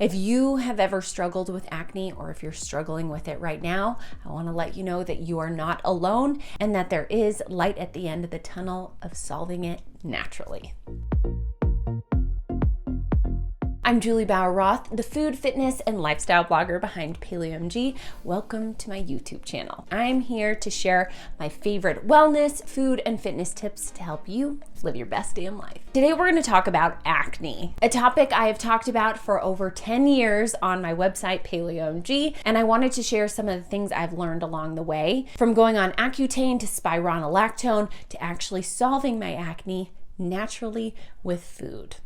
If you have ever struggled with acne, or if you're struggling with it right now, I want to let you know that you are not alone and that there is light at the end of the tunnel of solving it naturally. I'm Juli Bauer Roth, the food, fitness, and lifestyle blogger behind PaleoMG. Welcome to my YouTube channel. I'm here to share my favorite wellness, food, and fitness tips to help you live your best damn life. Today we're going to talk about acne, a topic I have talked about for over 10 years on my website, PaleoMG, and I wanted to share some of the things I've learned along the way, from going on Accutane to spironolactone to actually solving my acne naturally with food.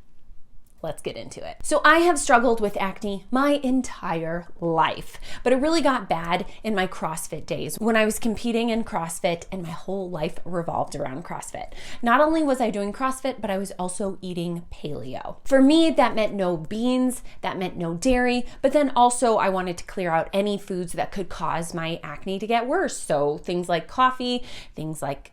Let's get into it. So I have struggled with acne my entire life, but it really got bad in my CrossFit days when I was competing in CrossFit and my whole life revolved around CrossFit. Not only was I doing CrossFit, but I was also eating paleo. For me, that meant no beans, that meant no dairy, but then also I wanted to clear out any foods that could cause my acne to get worse. So things like coffee, things like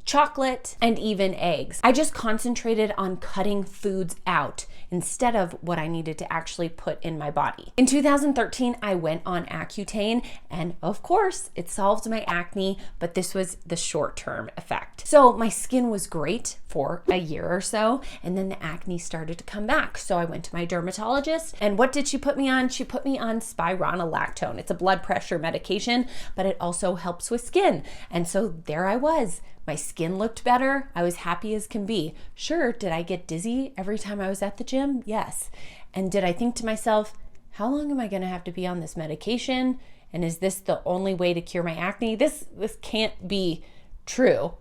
chocolate, and even eggs. I just concentrated on cutting foods out instead of what I needed to actually put in my body. In 2013, I went on Accutane, and of course, it solved my acne, but this was the short-term effect. So my skin was great for a year or so, and then the acne started to come back. So I went to my dermatologist, and what did she put me on? She put me on spironolactone. It's a blood pressure medication, but it also helps with skin. And so there I was. My skin looked better. I was happy as can be. Sure, did I get dizzy every time I was at the gym? Yes. And did I think to myself, how long am I going to have to be on this medication? And is this the only way to cure my acne? This can't be true.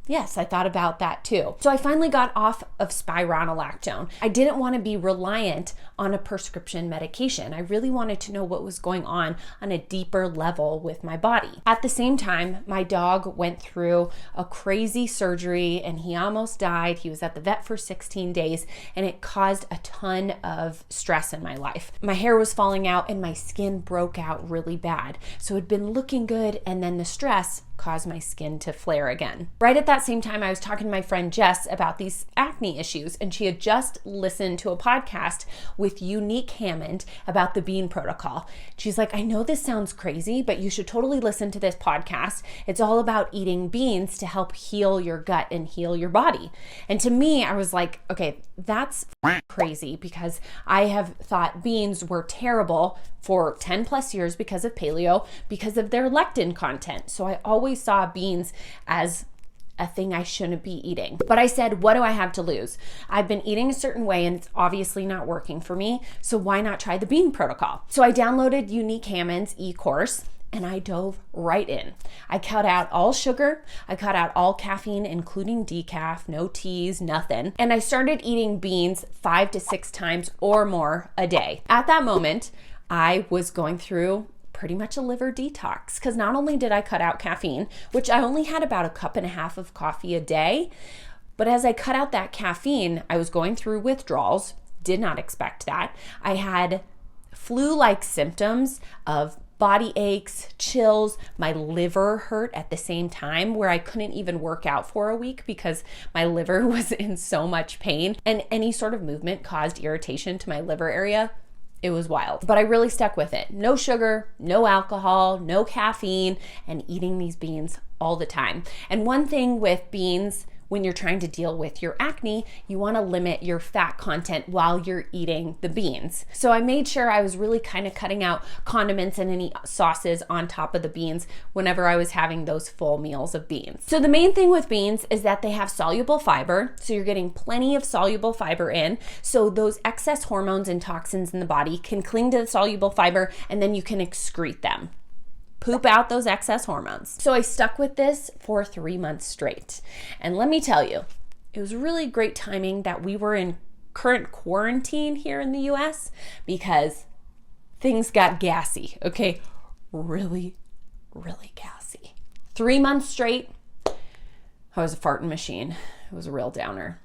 Yes, I thought about that too. So I finally got off of spironolactone. I didn't want to be reliant on a prescription medication. I really wanted to know what was going on a deeper level with my body. At the same time, my dog went through a crazy surgery and he almost died. He was at the vet for 16 days and it caused a ton of stress in my life. My hair was falling out and my skin broke out really bad. So it had been looking good, and then the stress caused my skin to flare again. Right at that same time, I was talking to my friend Jess about these acne issues, and she had just listened to a podcast with Unique Hammond about the bean protocol. She's like, I know this sounds crazy, but you should totally listen to this podcast. It's all about eating beans to help heal your gut and heal your body. And to me, I was like, okay, that's crazy, because I have thought beans were terrible for 10 plus years because of paleo, because of their lectin content. So I always saw beans as a thing I shouldn't be eating. But I said, what do I have to lose? I've been eating a certain way and it's obviously not working for me. So why not try the bean protocol? So I downloaded Unique Hammond's e-course and I dove right in. I cut out all sugar. I cut out all caffeine, including decaf, no teas, nothing. And I started eating beans 5 to 6 times or more a day. At that moment, I was going through pretty much a liver detox, because not only did I cut out caffeine, which I only had about 1.5 cups of coffee a day, but as I cut out that caffeine, I was going through withdrawals. Did not expect that. I had flu-like symptoms of body aches, chills, my liver hurt at the same time, where I couldn't even work out for a week because my liver was in so much pain, and any sort of movement caused irritation to my liver area. It was wild, but I really stuck with it. No sugar, no alcohol, no caffeine, and eating these beans all the time. And one thing with beans, when you're trying to deal with your acne, you want to limit your fat content while you're eating the beans. So I made sure I was really kind of cutting out condiments and any sauces on top of the beans whenever I was having those full meals of beans. So the main thing with beans is that they have soluble fiber. So you're getting plenty of soluble fiber in. So those excess hormones and toxins in the body can cling to the soluble fiber, and then you can excrete them. Poop out those excess hormones. So I stuck with this for 3 months straight. And let me tell you, it was really great timing that we were in current quarantine here in the US, because things got gassy, okay? Really, really gassy. 3 months straight, I was a farting machine. It was a real downer.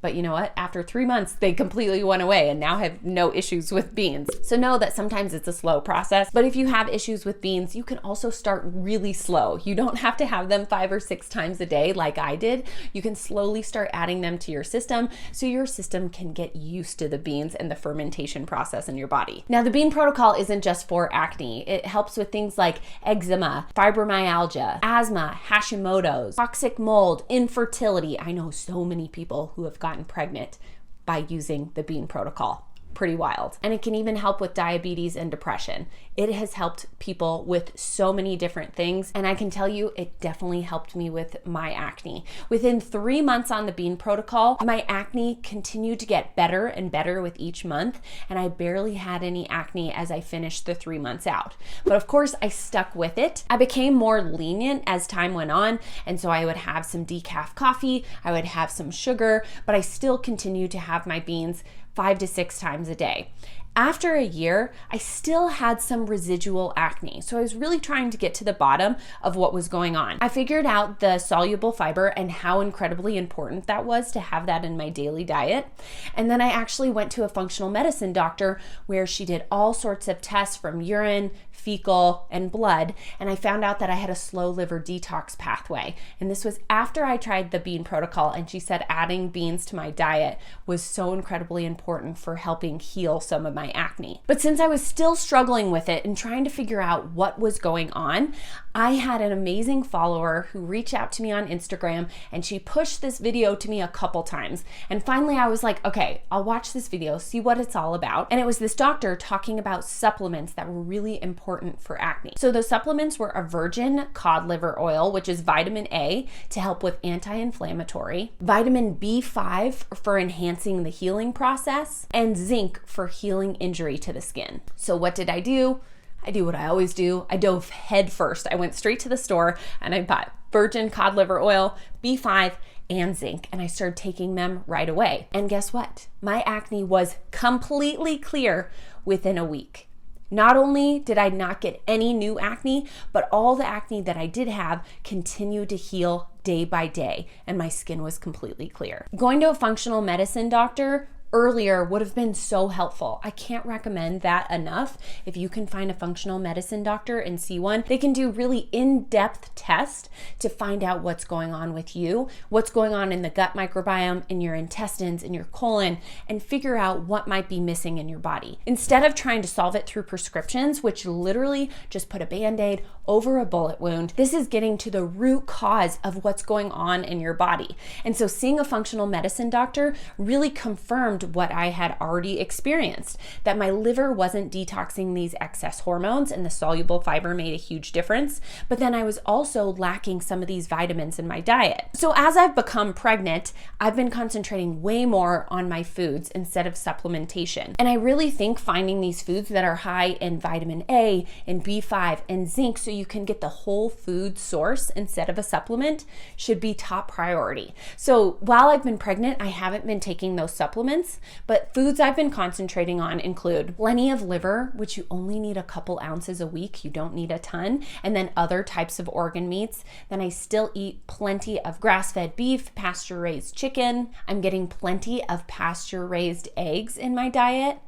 But you know what? After 3 months, they completely went away and now have no issues with beans. So know that sometimes it's a slow process, but if you have issues with beans, you can also start really slow. You don't have to have them 5 or 6 times a day like I did. You can slowly start adding them to your system so your system can get used to the beans and the fermentation process in your body. Now, the bean protocol isn't just for acne. It helps with things like eczema, fibromyalgia, asthma, Hashimoto's, toxic mold, infertility. I know so many people who have gotten pregnant by using the bean protocol. Pretty wild. And it can even help with diabetes and depression. It has helped people with so many different things. And I can tell you, it definitely helped me with my acne. Within 3 months on the bean protocol, my acne continued to get better and better with each month. And I barely had any acne as I finished the 3 months out. But of course, I stuck with it. I became more lenient as time went on. And so I would have some decaf coffee, I would have some sugar, but I still continued to have my beans 5 to 6 times a day. After a year, I still had some residual acne. So I was really trying to get to the bottom of what was going on. I figured out the soluble fiber and how incredibly important that was to have that in my daily diet. And then I actually went to a functional medicine doctor where she did all sorts of tests from urine, fecal, and blood. And I found out that I had a slow liver detox pathway. And this was after I tried the bean protocol. And she said adding beans to my diet was so incredibly important for helping heal some of my acne. But since I was still struggling with it and trying to figure out what was going on, I had an amazing follower who reached out to me on Instagram, and she pushed this video to me a couple times. And finally I was like, okay, I'll watch this video, see what it's all about. And it was this doctor talking about supplements that were really important for acne. So those supplements were a virgin cod liver oil, which is vitamin A to help with anti-inflammatory, vitamin B5 for enhancing the healing process, and zinc for healing injury to the skin. So what did I do? I do what I always do. I dove head first. I went straight to the store and I bought virgin cod liver oil, B5, and zinc, and I started taking them right away. And guess what? My acne was completely clear within a week. Not only did I not get any new acne, but all the acne that I did have continued to heal day by day, and my skin was completely clear. Going to a functional medicine doctor earlier would have been so helpful. I can't recommend that enough. If you can find a functional medicine doctor and see one, they can do really in-depth tests to find out what's going on with you, what's going on in the gut microbiome, in your intestines, in your colon, and figure out what might be missing in your body. Instead of trying to solve it through prescriptions, which literally just put a Band-Aid over a bullet wound, this is getting to the root cause of what's going on in your body. And so seeing a functional medicine doctor really confirmed what I had already experienced, that my liver wasn't detoxing these excess hormones, and the soluble fiber made a huge difference. But then I was also lacking some of these vitamins in my diet. So as I've become pregnant, I've been concentrating way more on my foods instead of supplementation. And I really think finding these foods that are high in vitamin A and B5 and zinc so you can get the whole food source instead of a supplement should be top priority. So while I've been pregnant, I haven't been taking those supplements, but foods I've been concentrating on include plenty of liver, which you only need a couple ounces a week. You don't need a ton. And then other types of organ meats. Then I still eat plenty of grass-fed beef, pasture-raised chicken. I'm getting plenty of pasture-raised eggs in my diet,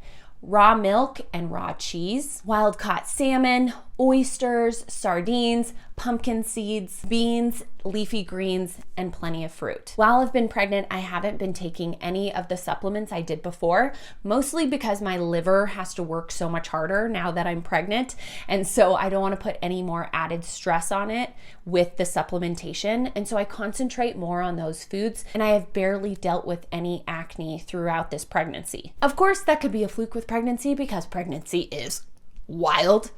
raw milk and raw cheese, wild-caught salmon, oysters, sardines, pumpkin seeds, beans, leafy greens, and plenty of fruit. While I've been pregnant, I haven't been taking any of the supplements I did before, mostly because my liver has to work so much harder now that I'm pregnant. And so I don't want to put any more added stress on it with the supplementation. And so I concentrate more on those foods, and I have barely dealt with any acne throughout this pregnancy. Of course, that could be a fluke with pregnancy because pregnancy is wild.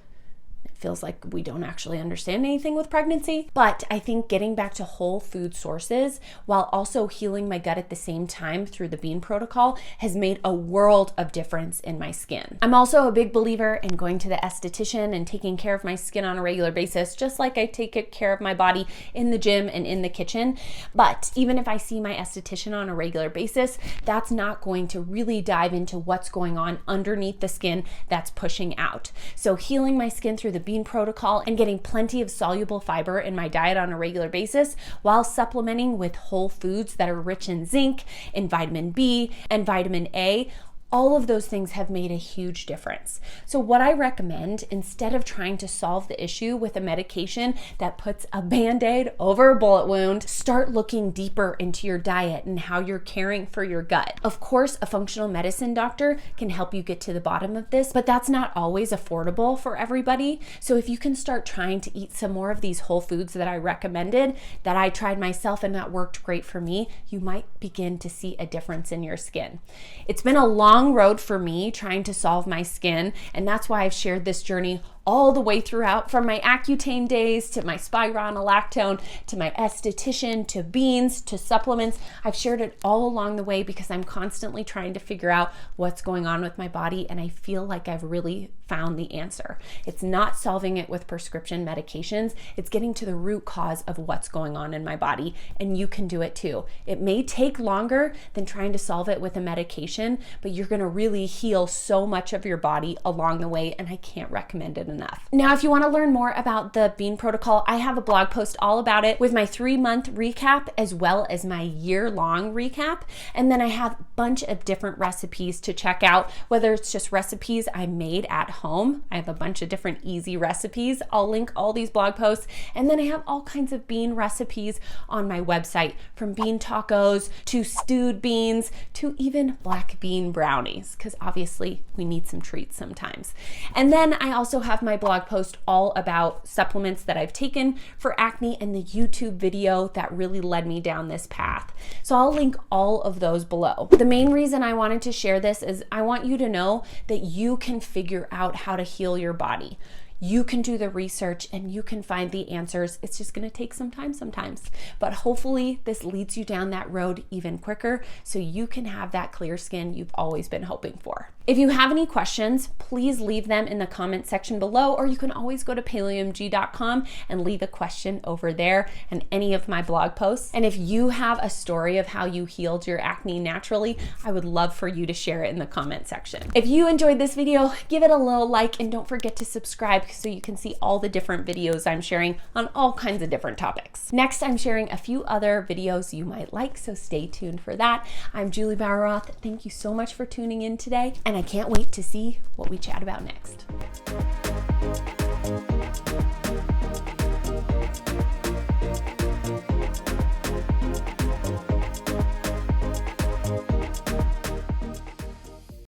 Feels like we don't actually understand anything with pregnancy. But I think getting back to whole food sources while also healing my gut at the same time through the bean protocol has made a world of difference in my skin. I'm also a big believer in going to the esthetician and taking care of my skin on a regular basis, just like I take care of my body in the gym and in the kitchen. But even if I see my esthetician on a regular basis, that's not going to really dive into what's going on underneath the skin that's pushing out. So healing my skin through the bean protocol and getting plenty of soluble fiber in my diet on a regular basis while supplementing with whole foods that are rich in zinc, in vitamin B, and vitamin A, all of those things have made a huge difference. So what I recommend, instead of trying to solve the issue with a medication that puts a Band-Aid over a bullet wound, start looking deeper into your diet and how you're caring for your gut. Of course, a functional medicine doctor can help you get to the bottom of this, but that's not always affordable for everybody. So if you can start trying to eat some more of these whole foods that I recommended, that I tried myself and that worked great for me, you might begin to see a difference in your skin. It's been a long road for me trying to solve my skin, and that's why I've shared this journey all the way throughout, from my Accutane days to my spironolactone to my esthetician to beans to supplements. I've shared it all along the way because I'm constantly trying to figure out what's going on with my body, and I feel like I've really found the answer. It's not solving it with prescription medications, it's getting to the root cause of what's going on in my body, and you can do it too. It may take longer than trying to solve it with a medication, but you're gonna really heal so much of your body along the way, and I can't recommend it enough. Now, if you want to learn more about the bean protocol, I have a blog post all about it with my 3-month recap as well as my year-long recap. And then I have a bunch of different recipes to check out, whether it's just recipes I made at home. I have a bunch of different easy recipes. I'll link all these blog posts. And then I have all kinds of bean recipes on my website, from bean tacos to stewed beans to even black bean brownies, because obviously we need some treats sometimes. And then I also have my blog post all about supplements that I've taken for acne and the YouTube video that really led me down this path. So I'll link all of those below. The main reason I wanted to share this is I want you to know that you can figure out how to heal your body. You can do the research and you can find the answers. It's just gonna take some time sometimes, but hopefully this leads you down that road even quicker so you can have that clear skin you've always been hoping for. If you have any questions, please leave them in the comment section below, or you can always go to paleomg.com and leave a question over there and any of my blog posts. And if you have a story of how you healed your acne naturally, I would love for you to share it in the comment section. If you enjoyed this video, give it a little like and don't forget to subscribe so you can see all the different videos I'm sharing on all kinds of different topics. Next, I'm sharing a few other videos you might like, so stay tuned for that. I'm Juli Bauer Roth. Thank you so much for tuning in today, and I can't wait to see what we chat about next.